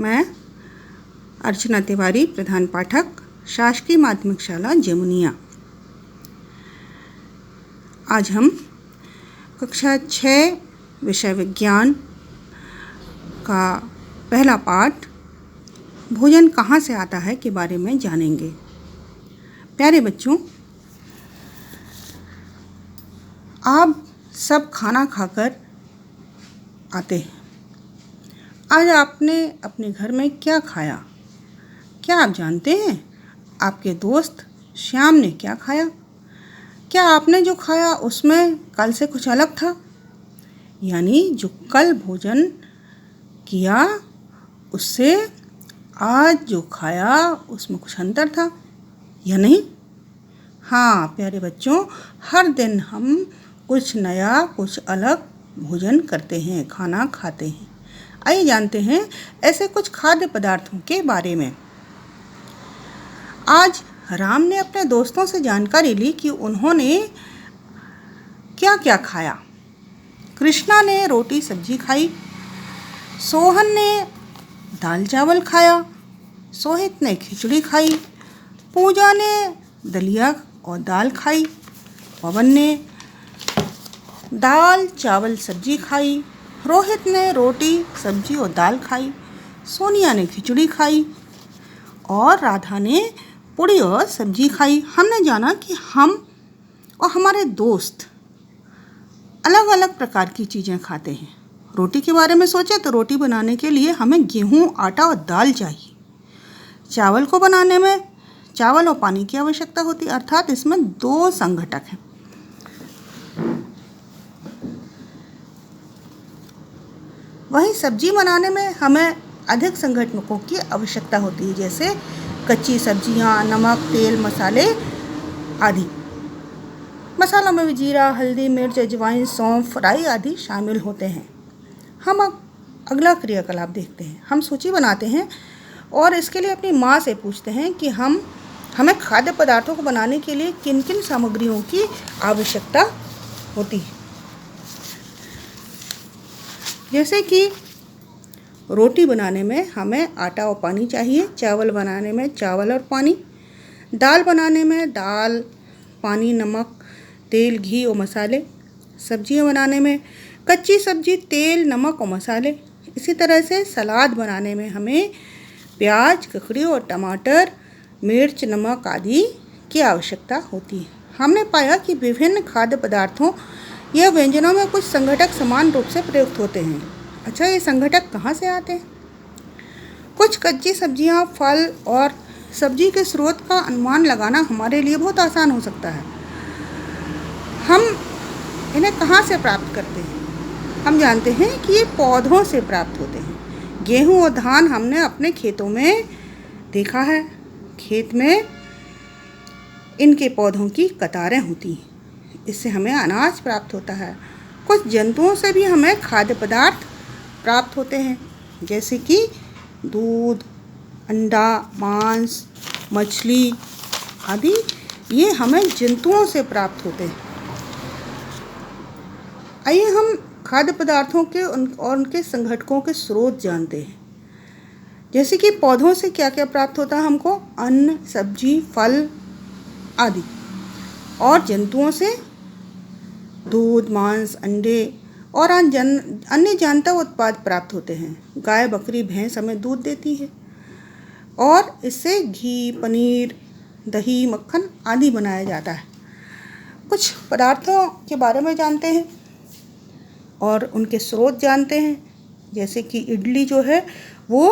मैं अर्चना तिवारी, प्रधान पाठक, शासकीय माध्यमिक शाला जमुनिया। आज हम कक्षा 6 विषय विज्ञान का पहला पाठ भोजन कहाँ से आता है के बारे में जानेंगे। प्यारे बच्चों, आप सब खाना खाकर आते हैं। आज आपने अपने घर में क्या खाया? क्या आप जानते हैं आपके दोस्त श्याम ने क्या खाया? क्या आपने जो खाया उसमें कल से कुछ अलग था? यानी जो कल भोजन किया उससे आज जो खाया उसमें कुछ अंतर था या नहीं? हाँ प्यारे बच्चों, हर दिन हम कुछ नया, कुछ अलग भोजन करते हैं, खाना खाते हैं। आइए जानते हैं ऐसे कुछ खाद्य पदार्थों के बारे में। आज राम ने अपने दोस्तों से जानकारी ली कि उन्होंने क्या क्या खाया। कृष्णा ने रोटी सब्जी खाई, सोहन ने दाल चावल खाया, सोहित ने खिचड़ी खाई, पूजा ने दलिया और दाल खाई, पवन ने दाल चावल सब्जी खाई, रोहित ने रोटी सब्जी और दाल खाई, सोनिया ने खिचड़ी खाई और राधा ने पूड़ी और सब्जी खाई। हमने जाना कि हम और हमारे दोस्त अलग अलग प्रकार की चीज़ें खाते हैं। रोटी के बारे में सोचें तो रोटी बनाने के लिए हमें गेहूँ, आटा और दाल चाहिए। चावल को बनाने में चावल और पानी की आवश्यकता होती है, अर्थात इसमें 2 संघटक हैं। वहीं सब्जी बनाने में हमें अधिक संघटकों की आवश्यकता होती है, जैसे कच्ची सब्जियां, नमक, तेल, मसाले आदि। मसालों में भी जीरा, हल्दी, मिर्च, अजवाइन, सौंफ, राई आदि शामिल होते हैं। हम अब अगला क्रियाकलाप देखते हैं। हम सूची बनाते हैं और इसके लिए अपनी माँ से पूछते हैं कि हमें खाद्य पदार्थों को बनाने के लिए किन किन सामग्रियों की आवश्यकता होती है। जैसे कि रोटी बनाने में हमें आटा और पानी चाहिए, चावल बनाने में चावल और पानी, दाल बनाने में दाल, पानी, नमक, तेल, घी और मसाले, सब्जियां बनाने में कच्ची सब्जी, तेल, नमक और मसाले। इसी तरह से सलाद बनाने में हमें प्याज, ककड़ी और टमाटर, मिर्च, नमक आदि की आवश्यकता होती है। हमने पाया कि विभिन्न खाद्य पदार्थों या व्यंजनों में कुछ संघटक समान रूप से प्रयुक्त होते हैं। अच्छा, ये संघटक कहाँ से आते हैं? कुछ कच्ची सब्जियां, फल और सब्जी के स्रोत का अनुमान लगाना हमारे लिए बहुत आसान हो सकता है। हम इन्हें कहाँ से प्राप्त करते हैं? हम जानते हैं कि ये पौधों से प्राप्त होते हैं। गेहूँ और धान हमने अपने खेतों में देखा है। खेत में इनके पौधों की कतारें होती हैं, इससे हमें अनाज प्राप्त होता है। कुछ जंतुओं से भी हमें खाद्य पदार्थ प्राप्त होते हैं, जैसे कि दूध, अंडा, मांस, मछली आदि। ये हमें जंतुओं से प्राप्त होते हैं। आइए हम खाद्य पदार्थों के और उनके संघटकों के स्रोत जानते हैं। जैसे कि पौधों से क्या क्या प्राप्त होता है हमको? अन्न, सब्जी, फल आदि। और जंतुओं से दूध, मांस, अंडे और अन्य जानता उत्पाद प्राप्त होते हैं। गाय, बकरी, भैंस हमें दूध देती है और इससे घी, पनीर, दही, मक्खन आदि बनाया जाता है। कुछ पदार्थों के बारे में जानते हैं और उनके स्रोत जानते हैं। जैसे कि इडली जो है वो